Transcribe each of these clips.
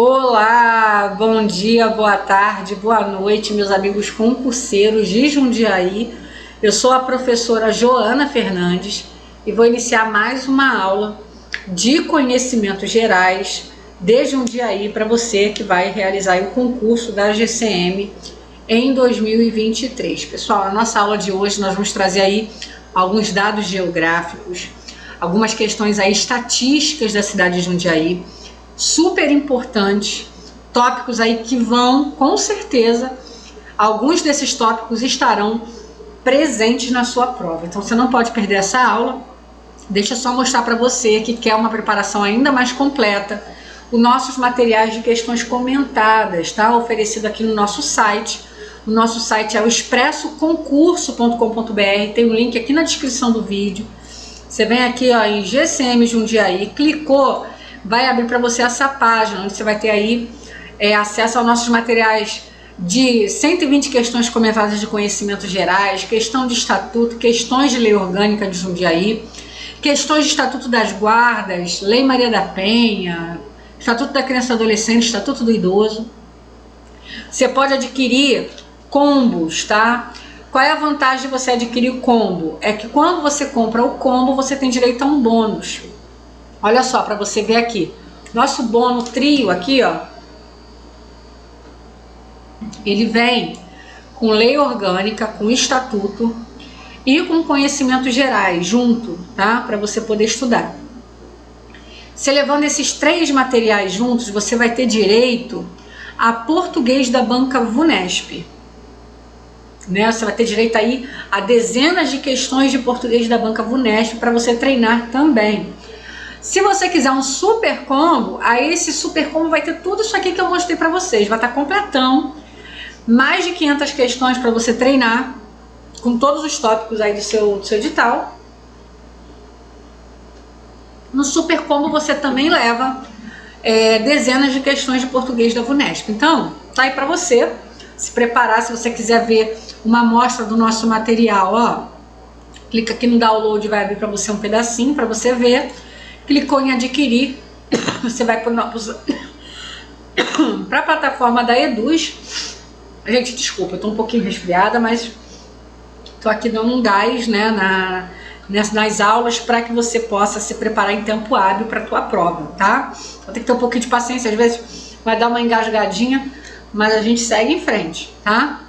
Olá, bom dia, boa tarde, boa noite, meus amigos concurseiros de Jundiaí. Eu sou a professora Joana Fernandes e vou iniciar mais uma aula de conhecimentos gerais de Jundiaí para você que vai realizar o concurso da GCM em 2023. Pessoal, na nossa aula de hoje nós vamos trazer aí alguns dados geográficos, algumas questões aí estatísticas da cidade de Jundiaí, super importantes, tópicos aí que vão, com certeza, alguns desses tópicos estarão presentes na sua prova. Então você não pode perder essa aula. Deixa eu só mostrar para você que quer uma preparação ainda mais completa, os nossos materiais de questões comentadas, tá? Oferecido aqui no nosso site. O nosso site é o expressoconcurso.com.br, tem um link aqui na descrição do vídeo. Você vem aqui ó, em GCM Jundiaí, clicou, vai abrir para você essa página, onde você vai ter aí acesso aos nossos materiais de 120 questões comentadas de conhecimentos gerais, questão de estatuto, questões de lei orgânica de Jundiaí, questões de estatuto das guardas, lei Maria da Penha, estatuto da criança e adolescente, estatuto do idoso. Você pode adquirir combos, tá? Qual é a vantagem de você adquirir o combo? É que quando você compra o combo, você tem direito a um bônus. Olha só, para você ver aqui. Nosso bônus trio aqui, ó. Ele vem com lei orgânica, com estatuto e com conhecimentos gerais junto, tá? Para você poder estudar. Você levando esses três materiais juntos, você vai ter direito a português da banca VUNESP. Né? Você vai ter direito aí a dezenas de questões de português da banca VUNESP para você treinar também. Se você quiser um super combo, aí esse super combo vai ter tudo isso aqui que eu mostrei para vocês. Vai estar completão, mais de 500 questões para você treinar, com todos os tópicos aí do seu edital. No super combo você também leva dezenas de questões de português da VUNESP. Então, tá aí para você se preparar. Se você quiser ver uma amostra do nosso material, ó, clica aqui no download, vai abrir para você um pedacinho para você ver. Clicou em adquirir, você vai para a plataforma da Eduz. Gente, desculpa, eu tô um pouquinho resfriada, mas tô aqui dando um gás, né, nas aulas para que você possa se preparar em tempo hábil para a tua prova, tá? Então, tem que ter um pouquinho de paciência, às vezes vai dar uma engasgadinha, mas a gente segue em frente, tá?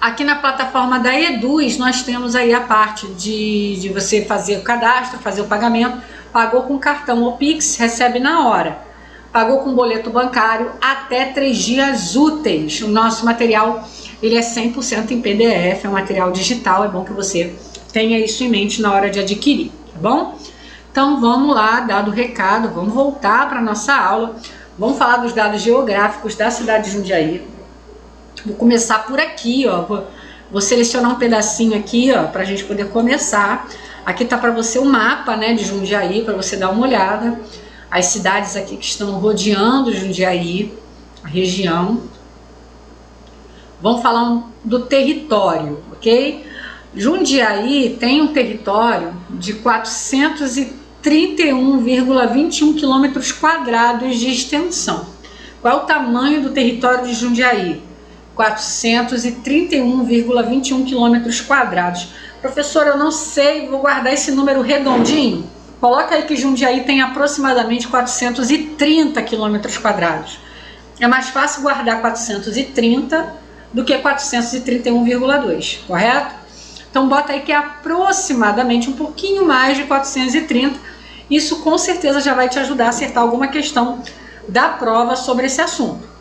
Aqui na plataforma da Eduz, nós temos aí a parte de você fazer o cadastro, fazer o pagamento. Pagou com cartão ou Pix, recebe na hora. Pagou com boleto bancário, até 3 dias úteis. O nosso material, ele é 100% em PDF, é um material digital, é bom que você tenha isso em mente na hora de adquirir, tá bom? Então vamos lá, dado o recado, vamos voltar para a nossa aula. Vamos falar dos dados geográficos da cidade de Jundiaí. Vou começar por aqui, ó. Vou selecionar um pedacinho aqui, ó, para a gente poder começar. Aqui tá para você o mapa, né, de Jundiaí, para você dar uma olhada. As cidades aqui que estão rodeando Jundiaí, a região. Vamos falar do território, ok? Jundiaí tem um território de 431,21 quilômetros quadrados de extensão. Qual é o tamanho do território de Jundiaí? 431,21 quilômetros quadrados. Professor, eu não sei, vou guardar esse número redondinho. Coloca aí que Jundiaí tem aproximadamente 430 quilômetros quadrados. É mais fácil guardar 430 do que 431,2, correto? Então bota aí que é aproximadamente um pouquinho mais de 430. Isso com certeza já vai te ajudar a acertar alguma questão da prova sobre esse assunto.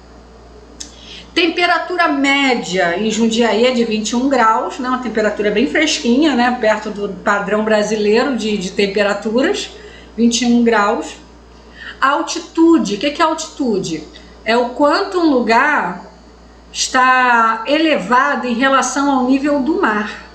Temperatura média em Jundiaí é de 21 graus, né? Uma temperatura bem fresquinha, né? Perto do padrão brasileiro de temperaturas, 21 graus. Altitude, o que é altitude? É o quanto um lugar está elevado em relação ao nível do mar.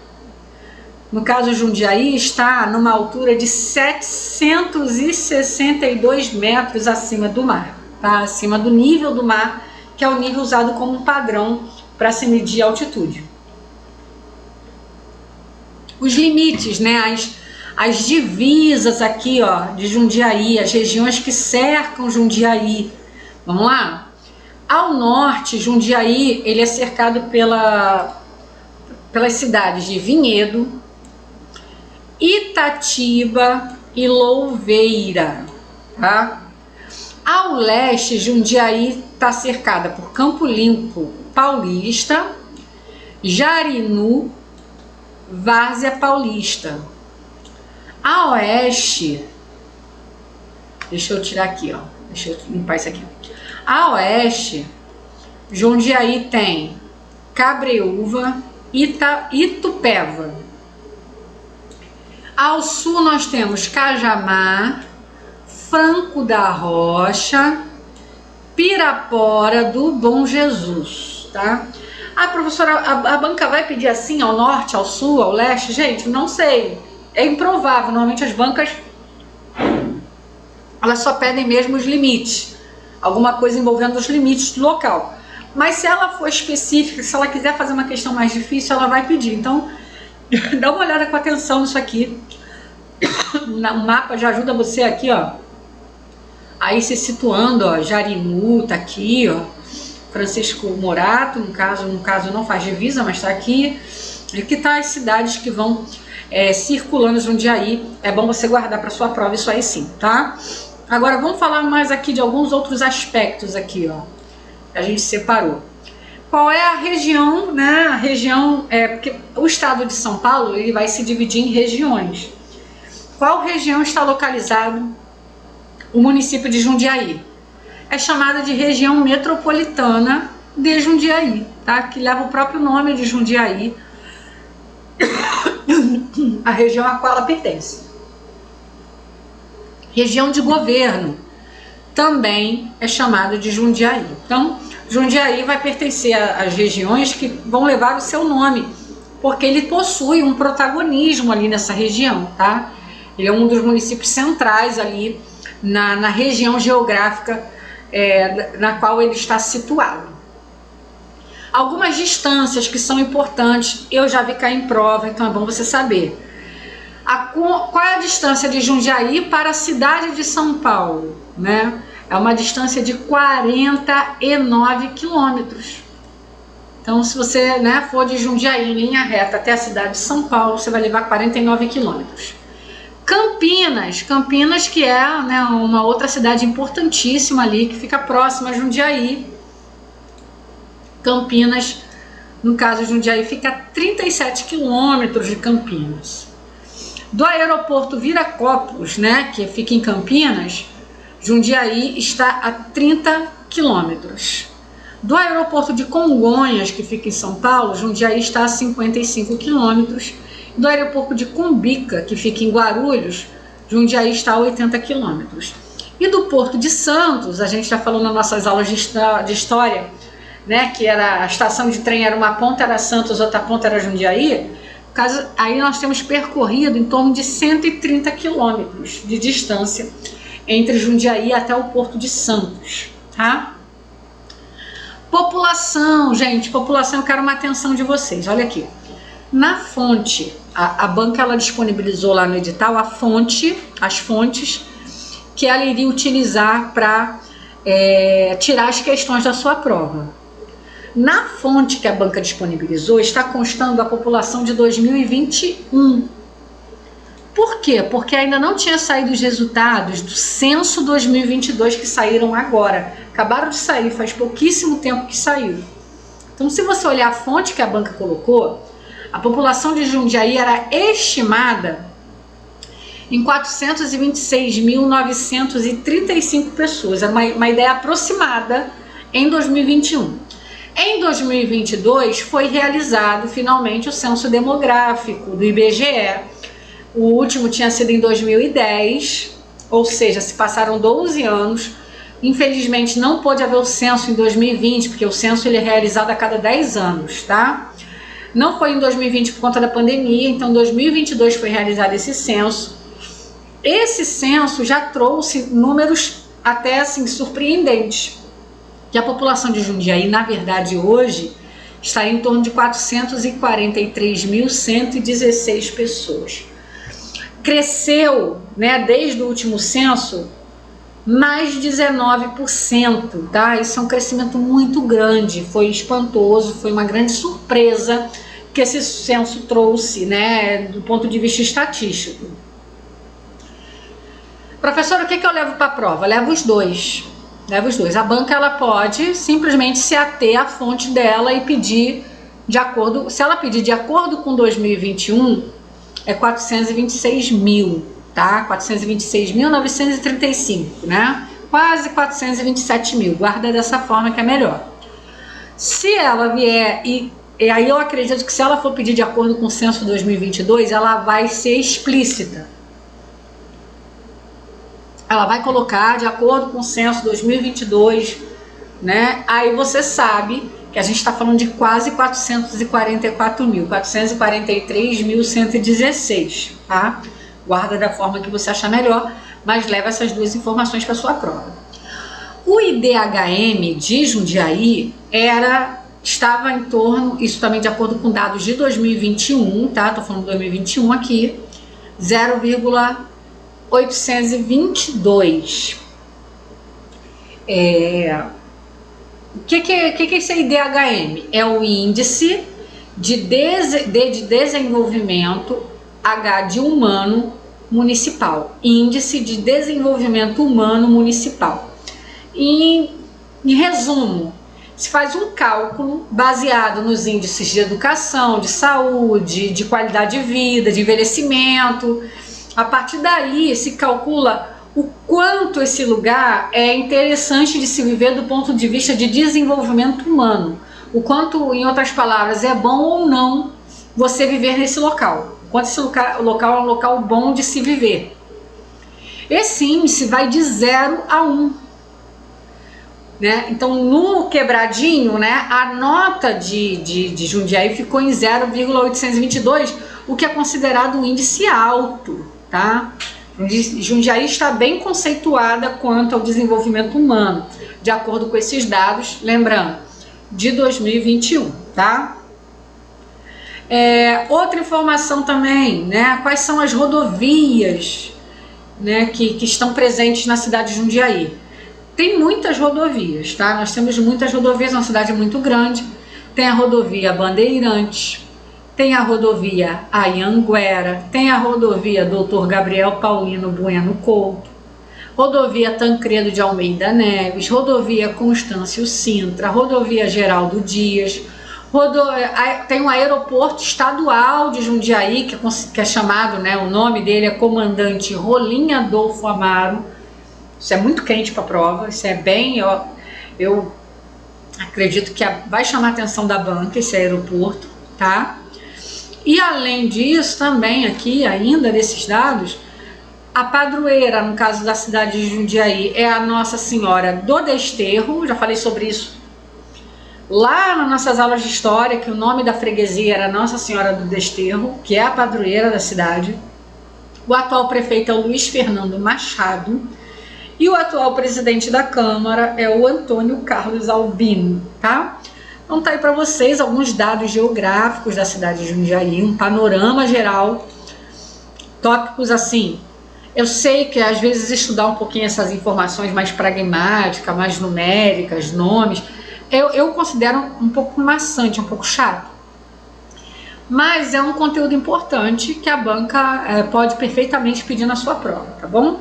No caso, Jundiaí está numa altura de 762 metros acima do mar, tá? Acima do nível do mar, que é o nível usado como padrão para se medir a altitude. Os limites, né, as divisas aqui, ó, de Jundiaí, as regiões que cercam Jundiaí, Vamos lá? Ao norte, Jundiaí, ele é cercado pelas cidades de Vinhedo, Itatiba e Louveira, tá? Ao leste, Jundiaí está cercada por Campo Limpo Paulista, Jarinu, Várzea Paulista. A oeste, deixa eu tirar aqui, ó. Deixa eu limpar isso aqui. A oeste, Jundiaí tem Cabreúva, Itupeva. Ao sul nós temos Cajamar, Franco da Rocha, Pirapora do Bom Jesus, tá? Ah, professora, a banca vai pedir assim ao norte, ao sul, ao leste? Gente, não sei. É improvável. Normalmente as bancas, elas só pedem mesmo os limites. Alguma coisa envolvendo os limites do local. Mas se ela for específica, se ela quiser fazer uma questão mais difícil, ela vai pedir. Então, dá uma olhada com atenção nisso aqui. O mapa já ajuda você aqui, ó. Aí se situando, ó. Jarinu tá aqui, ó. Francisco Morato, no caso não faz divisa, mas tá aqui. E aqui tá as cidades que vão circulando Jundiaí. É bom você guardar para sua prova isso aí sim, tá? Agora vamos falar mais aqui de alguns outros aspectos aqui, ó. Que a gente separou. Qual é a região, né? A região, porque o estado de São Paulo, ele vai se dividir em regiões. Qual região está localizado o município de Jundiaí? É chamada de região metropolitana de Jundiaí, tá? Que leva o próprio nome de Jundiaí, a região a qual ela pertence. Região de governo também é chamada de Jundiaí. Então, Jundiaí vai pertencer às regiões que vão levar o seu nome, porque ele possui um protagonismo ali nessa região, tá? Ele é um dos municípios centrais ali na região geográfica na qual ele está situado. Algumas distâncias que são importantes, eu já vi cair em prova, então é bom você saber. Qual é a distância de Jundiaí para a cidade de São Paulo, né? É uma distância de 49 quilômetros. Então, se você, né, for de Jundiaí em linha reta até a cidade de São Paulo, você vai levar 49 quilômetros. Campinas que é, né, uma outra cidade importantíssima ali, que fica próxima a Jundiaí. Campinas, no caso de Jundiaí, fica a 37 quilômetros de Campinas. Do aeroporto Viracopos, né, que fica em Campinas, Jundiaí está a 30 quilômetros. Do aeroporto de Congonhas, que fica em São Paulo, Jundiaí está a 55 quilômetros. Do aeroporto de Cumbica, que fica em Guarulhos, Jundiaí está a 80 quilômetros. E do Porto de Santos, a gente já falou nas nossas aulas de história, né, que era a estação de trem, era uma ponta era Santos, outra ponta era Jundiaí. Aí nós temos percorrido em torno de 130 quilômetros de distância entre Jundiaí até o Porto de Santos, tá? População, gente, população, eu quero uma atenção de vocês, olha aqui. Na fonte, a banca ela disponibilizou lá no edital as fontes que ela iria utilizar para tirar as questões da sua prova. Na fonte que a banca disponibilizou está constando a população de 2021. Por quê? Porque ainda não tinha saído os resultados do censo 2022 que saíram agora. Acabaram de sair, faz pouquíssimo tempo que saiu. Então, se você olhar a fonte que a banca colocou, a população de Jundiaí era estimada em 426.935 pessoas. É uma ideia aproximada em 2021. Em 2022 foi realizado finalmente o censo demográfico do IBGE. O último tinha sido em 2010, ou seja, se passaram 12 anos. Infelizmente não pôde haver o censo em 2020, porque o censo ele é realizado a cada 10 anos, tá? Não foi em 2020 por conta da pandemia, então em 2022 foi realizado esse censo. Esse censo já trouxe números até assim surpreendentes. Que a população de Jundiaí, na verdade, hoje está em torno de 443.116 pessoas. Cresceu, né, desde o último censo, mais 19%, tá? Isso é um crescimento muito grande, foi espantoso, foi uma grande surpresa que esse censo trouxe, né, do ponto de vista estatístico. Professora, o que eu levo para a prova? Levo os dois. Levo os dois. A banca, ela pode simplesmente se ater à fonte dela e pedir de acordo, se ela pedir de acordo com 2021, é 426 mil, tá? 426.935, né? Quase 427 mil. Guarda dessa forma que é melhor. Se ela vier e aí eu acredito que se ela for pedir de acordo com o censo 2022, ela vai ser explícita. Ela vai colocar de acordo com o censo 2022, né? Aí você sabe que a gente está falando de quase 444 mil, 443.116, tá? Guarda da forma que você achar melhor, mas leva essas duas informações para sua prova. O IDHM de Jundiaí estava em torno, isso também de acordo com dados de 2021, tá? Tô falando de 2021 aqui, 0,822. O que é esse IDHM? É o Índice de Desenvolvimento H de Humano Municipal. Índice de Desenvolvimento Humano Municipal. Em resumo, se faz um cálculo baseado nos índices de educação, de saúde, de qualidade de vida, de envelhecimento. A partir daí se calcula o quanto esse lugar é interessante de se viver do ponto de vista de desenvolvimento humano. O quanto, em outras palavras, é bom ou não você viver nesse local. O quanto esse local é um local bom de se viver. Esse índice vai de 0 a 1. Né? Então, no quebradinho, né, a nota de Jundiaí ficou em 0,822, o que é considerado um índice alto, tá? Jundiaí está bem conceituada quanto ao desenvolvimento humano, de acordo com esses dados, lembrando, de 2021, tá? Outra informação também, né? Quais são as rodovias, né, que estão presentes na cidade de Jundiaí? Tem muitas rodovias, tá? Nós temos muitas rodovias, é uma cidade muito grande. Tem a rodovia Bandeirantes, tem a rodovia Anhanguera, tem a rodovia Dr. Gabriel Paulino Bueno Couto, rodovia Tancredo de Almeida Neves, rodovia Constâncio Sintra, rodovia Geraldo Dias, tem um aeroporto estadual de Jundiaí, que é chamado, né, o nome dele é Comandante Rolim Adolfo Amaro. Isso é muito quente para a prova, isso é bem, eu acredito que vai chamar a atenção da banca esse aeroporto, tá? E além disso, também aqui, ainda desses dados, a padroeira, no caso da cidade de Jundiaí, é a Nossa Senhora do Desterro, já falei sobre isso lá nas nossas aulas de história, que o nome da freguesia era Nossa Senhora do Desterro, que é a padroeira da cidade. O atual prefeito é o Luiz Fernando Machado, e o atual presidente da Câmara é o Antônio Carlos Albino, tá? Então tá aí para vocês alguns dados geográficos da cidade de Jundiaí, um panorama geral, tópicos assim. Eu sei que às vezes estudar um pouquinho essas informações mais pragmáticas, mais numéricas, nomes, eu considero um pouco maçante, um pouco chato. Mas é um conteúdo importante que a banca pode perfeitamente pedir na sua prova, tá bom?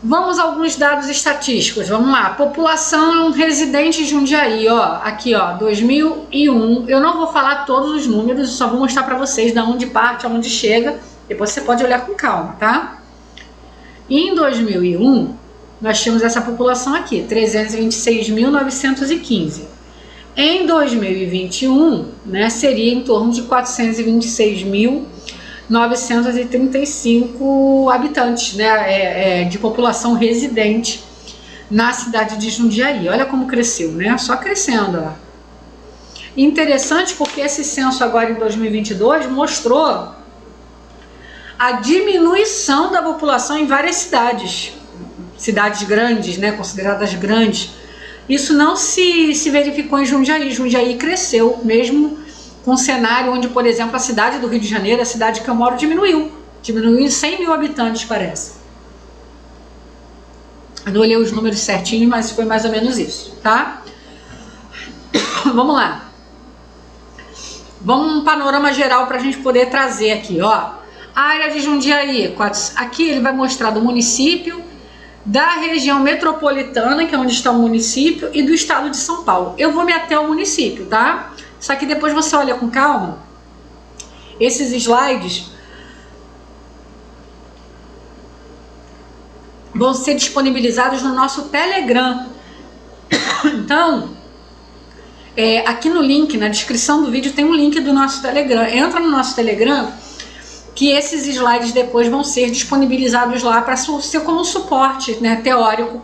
Vamos a alguns dados estatísticos, vamos lá. População residente de Jundiaí, ó, aqui ó, 2001, eu não vou falar todos os números, só vou mostrar para vocês de onde parte, aonde chega, depois você pode olhar com calma, tá? Em 2001, nós tínhamos essa população aqui, 326.915. Em 2021, né, seria em torno de 426.935 habitantes, né, de população residente na cidade de Jundiaí. Olha como cresceu, né? Só crescendo, ó. Interessante porque esse censo agora em 2022 mostrou a diminuição da população em várias cidades grandes, né, consideradas grandes. Isso não se verificou em Jundiaí. Jundiaí cresceu, mesmo com um cenário onde, por exemplo, a cidade do Rio de Janeiro, a cidade que eu moro, diminuiu em 100 mil habitantes, parece. Eu não olhei os números certinhos, mas foi mais ou menos isso, tá? Vamos lá. Vamos um panorama geral para a gente poder trazer aqui, ó. A área de Jundiaí, aqui ele vai mostrar do município, da região metropolitana, que é onde está o município, e do estado de São Paulo. Eu vou me ater ao município, tá? Só que depois você olha com calma. Esses slides vão ser disponibilizados no nosso Telegram. Então, aqui no link, na descrição do vídeo, tem um link do nosso Telegram. Entra no nosso Telegram, que esses slides depois vão ser disponibilizados lá para ser como suporte, né, teórico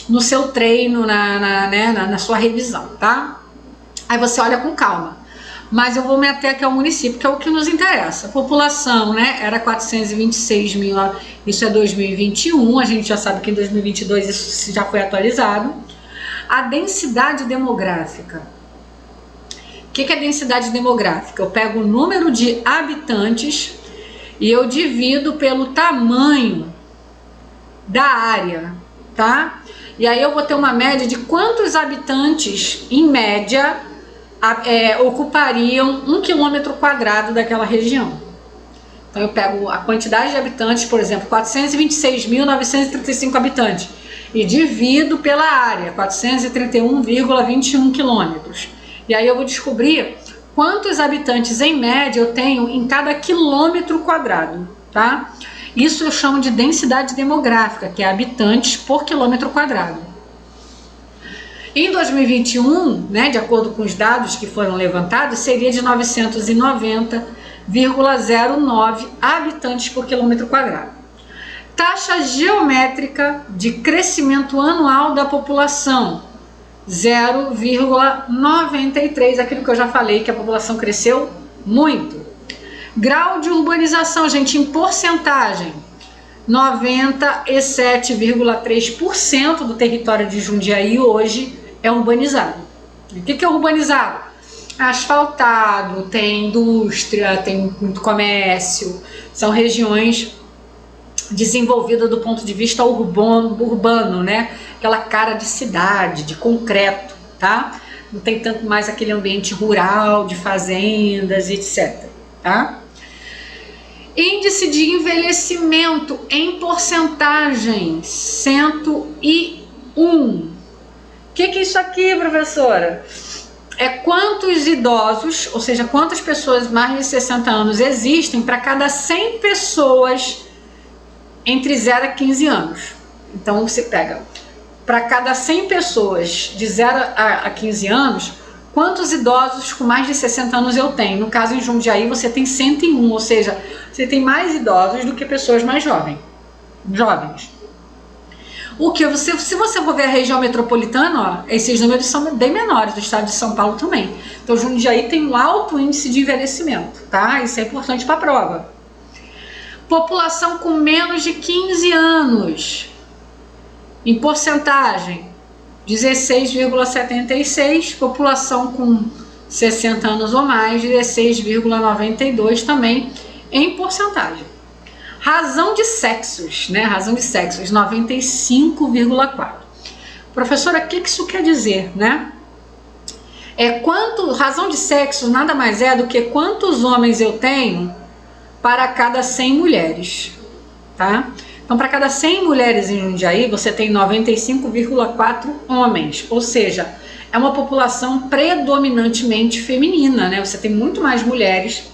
no seu treino, na sua revisão, tá? Aí você olha com calma. Mas eu vou me ater aqui ao município, que é o que nos interessa. A população, né, era 426 mil, isso é 2021, a gente já sabe que em 2022 isso já foi atualizado. A densidade demográfica. O que é densidade demográfica? Eu pego o número de habitantes e eu divido pelo tamanho da área, tá? E aí eu vou ter uma média de quantos habitantes, em média, ocupariam 1 quilômetro quadrado daquela região. Então eu pego a quantidade de habitantes, por exemplo, 426.935 habitantes, e divido pela área, 431,21 quilômetros. E aí eu vou descobrir quantos habitantes em média eu tenho em cada quilômetro quadrado, tá? Isso eu chamo de densidade demográfica, que é habitantes por quilômetro quadrado. Em 2021, né, de acordo com os dados que foram levantados, seria de 990,09 habitantes por quilômetro quadrado. Taxa geométrica de crescimento anual da população, 0,93, aquilo que eu já falei, que a população cresceu muito. Grau de urbanização, gente, em porcentagem, 97,3% do território de Jundiaí hoje é urbanizado. O que é urbanizado? Asfaltado, tem indústria, tem muito comércio, são regiões desenvolvidas do ponto de vista urbano, né? Aquela cara de cidade, de concreto, tá? Não tem tanto mais aquele ambiente rural, de fazendas, etc, tá? Índice de envelhecimento em porcentagem, 101. O que é isso aqui, professora? É quantos idosos, ou seja, quantas pessoas mais de 60 anos existem para cada 100 pessoas entre 0 a 15 anos. Então você pega, para cada 100 pessoas de 0 a 15 anos, quantos idosos com mais de 60 anos eu tenho? No caso, em Jundiaí, você tem 101, ou seja, você tem mais idosos do que pessoas mais jovens. O que se você for ver a região metropolitana, ó, esses números são bem menores, do estado de São Paulo também. Então, Jundiaí tem um alto índice de envelhecimento, tá? Isso é importante para a prova. População com menos de 15 anos, em porcentagem, 16,76, população com 60 anos ou mais, 16,92 também em porcentagem. Razão de sexos, né? Razão de sexos, 95,4. Professora, o que isso quer dizer, né? Razão de sexos nada mais é do que quantos homens eu tenho para cada 100 mulheres, tá? Então, para cada 100 mulheres em Jundiaí, você tem 95,4 homens, ou seja, é uma população predominantemente feminina, né? Você tem muito mais mulheres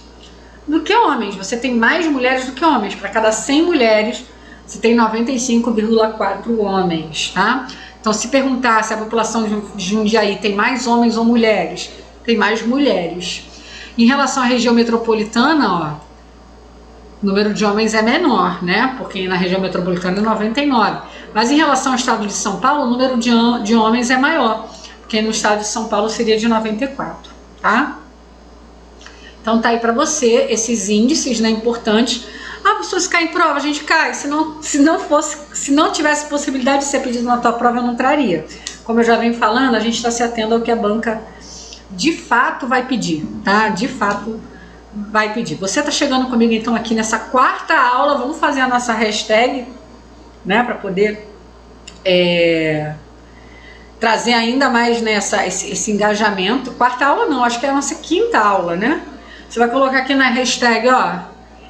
do que homens, você tem mais mulheres do que homens. Para cada 100 mulheres, você tem 95,4 homens, tá? Então, se perguntar se a população de Jundiaí tem mais homens ou mulheres, tem mais mulheres. Em relação à região metropolitana, ó, o número de homens é menor, né? Porque na região metropolitana é 99. Mas em relação ao estado de São Paulo, o número de homens é maior, porque no estado de São Paulo seria de 94, tá? Então tá aí para você esses índices, né, importantes. Ah, pessoas caem em prova, a gente cai. Se não tivesse possibilidade de ser pedido na tua prova, eu não traria. Como eu já venho falando, a gente está se atendo ao que a banca de fato vai pedir, tá? De fato vai pedir. Você tá chegando comigo então aqui nessa quarta aula, vamos fazer a nossa hashtag, né, para poder trazer ainda mais, né, esse engajamento. Quarta aula não, acho que é a nossa quinta aula, né? Você vai colocar aqui na hashtag, ó,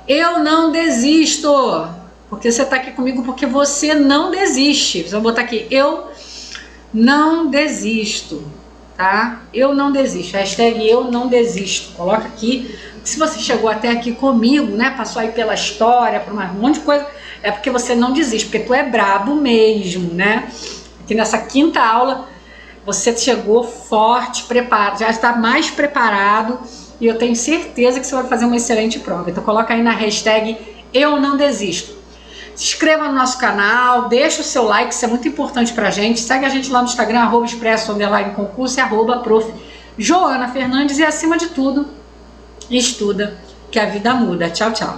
eu não desisto, porque você tá aqui comigo porque você não desiste. Você vai botar aqui, eu não desisto, tá? Eu não desisto, hashtag eu não desisto. Coloca aqui, se você chegou até aqui comigo, né, passou aí pela história, por um monte de coisa, é porque você não desiste, porque tu é brabo mesmo, né? Aqui nessa quinta aula, você chegou forte, preparado, já está mais preparado, e eu tenho certeza que você vai fazer uma excelente prova. Então coloca aí na hashtag eu não desisto. Se inscreva no nosso canal, deixa o seu like, isso é muito importante pra gente. Segue a gente lá no Instagram, @expresso_concurso e @prof. Joana Fernandes. E acima de tudo, estuda, que a vida muda. Tchau, tchau.